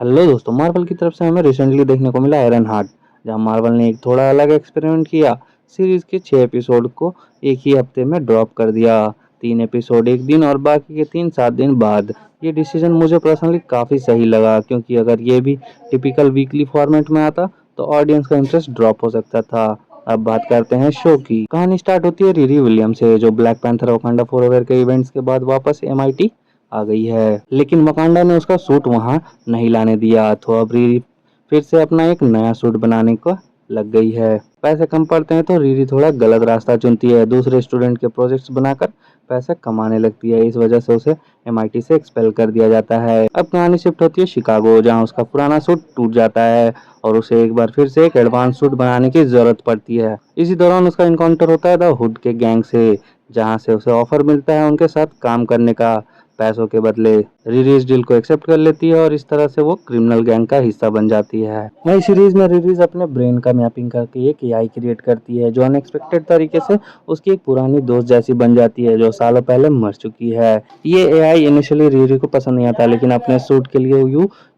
Hello दोस्तों, Marvel की तरफ से हमें रिसेंटली देखने को मिला आयरन हार्ट, जहां मार्वल ने एक थोड़ा अलग एक्सपेरिमेंट किया। सीरीज के 6 एपिसोड को एक ही हफ्ते में ड्रॉप कर दिया। 3 एपिसोड एक दिन और बाकी के 3 7 दिन बाद। ये डिसीजन मुझे पर्सनली काफ़ी सही लगा, क्योंकि अगर ये भी टिपिकल वीकली फॉर्मेट में आता तो ऑडियंस का इंटरेस्ट ड्रॉप हो सकता था। अब बात करते हैं शो की। कहानी स्टार्ट होती है रिरी विलियम से, जो ब्लैक पैंथर वकांडा फॉरएवर के इवेंट्स के बाद वापस एमआईटी आ गई है, लेकिन वकांडा ने उसका सूट वहां नहीं लाने दिया, तो अब रीरी फिर से अपना एक नया सूट बनाने को लग गई है। पैसे कम पड़ते हैं तो रीरी थोड़ा गलत रास्ता चुनती है, दूसरे स्टूडेंट के प्रोजेक्ट्स बनाकर पैसे कमाने लगती है। इस वजह से उसे एमआईटी से एक्सपेल कर दिया जाता है। अब कहानी शिफ्ट होती है शिकागो, जहां उसका पुराना सूट टूट जाता है और उसे एक बार फिर से एक एडवांस सूट बनाने की जरूरत पड़ती है। इसी दौरान उसका इनकाउंटर होता है द हुड के गैंग से, जहां से उसे ऑफर मिलता है उनके साथ काम करने का पैसों के बदले। रिरी इस डील को एक्सेप्ट कर लेती है और इस तरह से वो क्रिमिनल गैंग का हिस्सा बन जाती है। नई सीरीज में रिरीज अपने ब्रेन का मैपिंग करके एक एआई क्रिएट करती है, जो अनएक्सपेक्टेड तरीके से उसकी एक पुरानी दोस्त जैसी बन जाती है, जो सालों पहले मर चुकी है। ये एआई इनिशियली रिरी को पसंद नहीं आता, लेकिन अपने सूट के लिए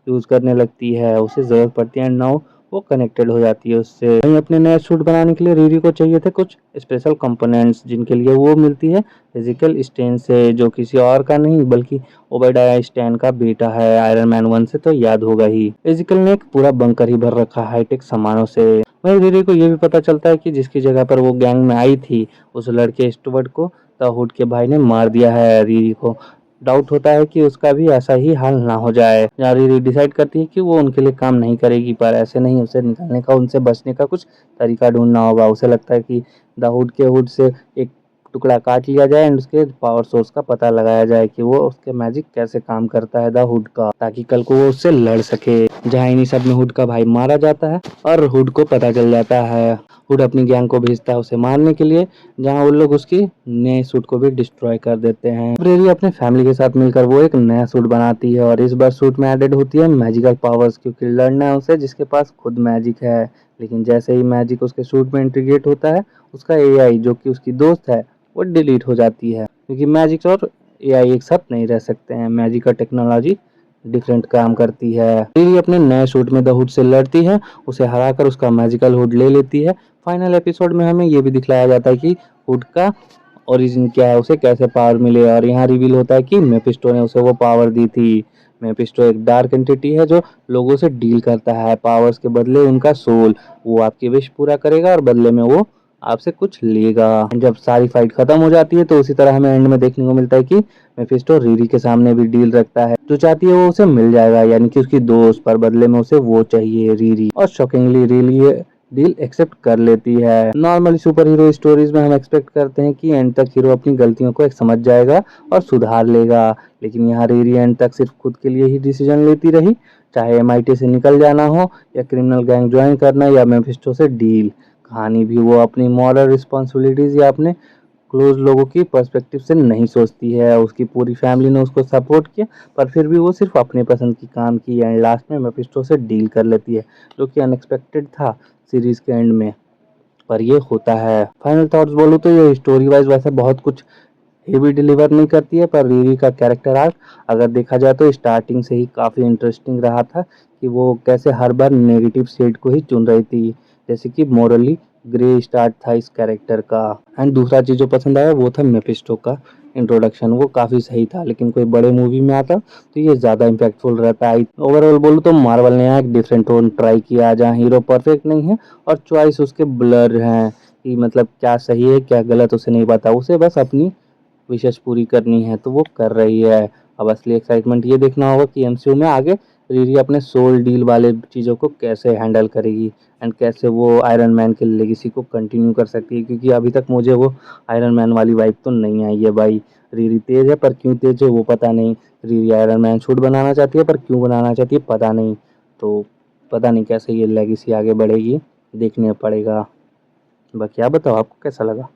यूज करने लगती है। उसे जरूरत पड़ती है, नाउ वो कनेक्टेड हो जाती है उससे। वहीं अपने नए सूट बनाने के लिए रिरी को चाहिए थे कुछ स्पेशल कंपोनेंट्स, जिनके लिए वो मिलती है फिजिकल स्टेन से, जो किसी और का नहीं बल्कि ओबेडाया स्टैन का बेटा है। आयरन मैन 1 से तो याद होगा ही। फिजिकल ने एक पूरा बंकर ही भर रखा हाईटेक सामानों से। वहीं रिरी को ये भी पता चलता है कि जिसकी जगह पर वो गैंग में आई थी, उस लड़के स्टुअर्ट को द हुड के भाई ने मार दिया है। रिरी को डाउट होता है कि उसका भी ऐसा ही हाल ना हो जाए। जहाँ रिरी डिसाइड करती है कि वो उनके लिए काम नहीं करेगी, पर ऐसे नहीं, उसे निकलने का, उनसे बचने का कुछ तरीका ढूंढना होगा। उसे लगता है कि द हुड के हुड से एक टुकड़ा काट लिया जाए एंड उसके पावर सोर्स का पता लगाया जाए कि वो उसके मैजिक कैसे काम करता है द हुड का, ताकि कल को वो उससे लड़ सके। जहाँ इन्हीं सब में हुड का भाई मारा जाता है और हुड को पता चल जाता है। हुड अपनी गैंग को भेजता है उसे मारने के लिए, जहाँ वो लोग उसकी नए सूट को भी डिस्ट्रॉय कर देते हैं। ब्रेरी अपने फैमिली के साथ मिलकर वो एक नया सूट बनाती है और इस बार सूट में एडेड होती है मैजिकल पावर्स, क्योंकि लड़ना है उसे जिसके पास खुद मैजिक है। लेकिन जैसे ही मैजिक उसके सूट में इंटीग्रेट होता है, उसका एआई जो कि उसकी दोस्त है वो डिलीट हो जाती है, क्योंकि मैजिक और एआई एक साथ नहीं रह सकते हैं। मैजिक और टेक्नोलॉजी डिफरेंट काम करती है। लिली अपने नए सूट में द हुड से लड़ती है, उसे हराकर उसका मैजिकल हुड ले लेती है। फाइनल एपिसोड में हमें ये भी दिखलाया जाता है कि हुड का ओरिजिन क्या है, उसे कैसे पावर मिले, और यहाँ रिवील होता है कि मेफिस्टो ने उसे वो पावर दी थी। मेफिस्टो एक डार्क एंटिटी है जो लोगों से डील करता है पावर्स के बदले उनका सोल। वो आपकी विश पूरा करेगा और बदले में वो आपसे कुछ लेगा। जब सारी फाइट खत्म हो जाती है तो उसी तरह हमें एंड में देखने को मिलता है कि मेफिस्टो रिरी के सामने भी डील रखता है, जो चाहती है वो उसे मिल जाएगा, यानी कि उसकी दोस्त, पर बदले में उसे वो चाहिए रिरी। और शॉकिंगली रिली ये डील एक्सेप्ट कर लेती है। नॉर्मली सुपर हीरो स्टोरीज में हम एक्सपेक्ट करते हैं कि एंड तक हीरो अपनी गलतियों को एक समझ जाएगा और सुधार लेगा, लेकिन यहाँ रिरी एंड तक सिर्फ खुद के लिए ही डिसीजन लेती रही, चाहे एमआईटी से निकल जाना हो या क्रिमिनल गैंग ज्वाइन करना या मेफिस्टो से डील। कहानी भी वो अपनी मॉरल रिस्पॉन्सिबिलिटीज या अपने क्लोज लोगों की पर्सपेक्टिव से नहीं सोचती है। उसकी पूरी फैमिली ने उसको सपोर्ट किया, पर फिर भी वो सिर्फ अपने पसंद की काम की एंड लास्ट में मेफिस्टो से डील कर लेती है, जो कि अनएक्सपेक्टेड था सीरीज के एंड में, पर ये होता है। फाइनल थॉट्स बोलूँ तो ये स्टोरी वाइज वैसे बहुत कुछ हेवी डिलीवर नहीं करती है, पर रिरी का कैरेक्टर आर्क अगर देखा जाए तो स्टार्टिंग से ही काफ़ी इंटरेस्टिंग रहा था, कि वो कैसे हर बार नेगेटिव शेड को ही चुन रही थी, जैसे कि मोरली ग्रे स्टार्ट था इस कैरेक्टर का। एंड दूसरा चीज़ जो पसंद आया वो था मेफिस्टो का इंट्रोडक्शन, वो काफ़ी सही था, लेकिन कोई बड़े मूवी में आता तो ये ज़्यादा इम्पैक्टफुल रहता है। ओवरऑल बोलूँ तो मार्वल ने यहाँ एक डिफरेंट टोन ट्राई किया, जहाँ हीरो परफेक्ट नहीं है और चॉइस उसके ब्लर हैं, कि मतलब क्या सही है क्या गलत उसे नहीं पता, उसे बस अपनी विशेष पूरी करनी है तो वो कर रही है। अब असली एक्साइटमेंट ये देखना होगा कि एमसीयू में आगे रिरी अपने सोल डील वाले चीज़ों को कैसे हैंडल करेगी एंड कैसे वो आयरन मैन के लेगेसी को कंटिन्यू कर सकती है, क्योंकि अभी तक मुझे वो आयरन मैन वाली वाइब तो नहीं आई है भाई। रिरी तेज है पर क्यों तेज है वो पता नहीं। रिरी आयरन मैन शूट बनाना चाहती है पर क्यों बनाना चाहती है पता नहीं। तो पता नहीं कैसे ये लेगेसी आगे बढ़ेगी, देखने पड़ेगा। बाकी आप बताओ आपको कैसा लगा।